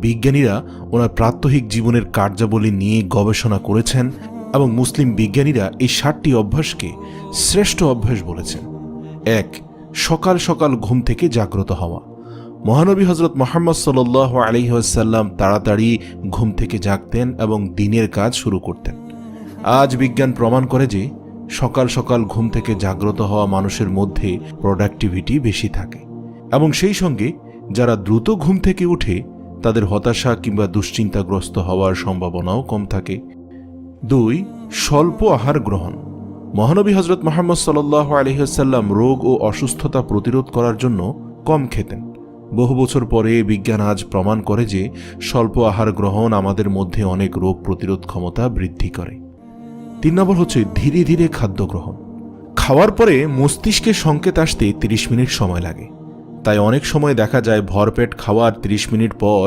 বিজ্ঞানীরা ওনার প্রাত্যহিক জীবনের কার্যাবলী নিয়ে গবেষণা করেছেন এবং মুসলিম বিজ্ঞানীরা এই 7টি অভ্যাসকে শ্রেষ্ঠ অভ্যাস বলেছেন। 1. সকাল সকাল ঘুম থেকে জাগ্রত হওয়া। মহানবী হজরত মুহাম্মদ সাল্লাল্লাহু আলাইহি ওয়াসাল্লাম তাড়াতাড়ি ঘুম থেকে জাগতেন এবং দিনের কাজ শুরু করতেন। আজ বিজ্ঞান প্রমাণ করে যে সকাল সকাল ঘুম থেকে জাগ্রত হওয়া মানুষের মধ্যে প্রোডাক্টিভিটি বেশি থাকে এবং সেই সঙ্গে যারা দ্রুত ঘুম থেকে উঠে তাদের হতাশা কিংবা দুশ্চিন্তাগ্রস্ত হওয়ার সম্ভাবনাও কম থাকে। 2. স্বল্প আহার গ্রহণ। মহানবী হজরত মুহাম্মদ সাল্লাল্লাহু আলাইহি ওয়াসাল্লাম রোগ ও অসুস্থতা প্রতিরোধ করার জন্য কম খেতেন। বহু বছর পরে বিজ্ঞান আজ প্রমাণ করে যে স্বল্প আহার গ্রহণ আমাদের মধ্যে অনেক রোগ প্রতিরোধ ক্ষমতা বৃদ্ধি করে। 3 নম্বর হচ্ছে ধীরে ধীরে খাদ্য গ্রহণ। খাওয়ার পরে মস্তিষ্কে সংকেত আসতে 30 মিনিট সময় লাগে, তাই অনেক সময় দেখা যায় ভরপেট খাওয়ার 30 মিনিট পর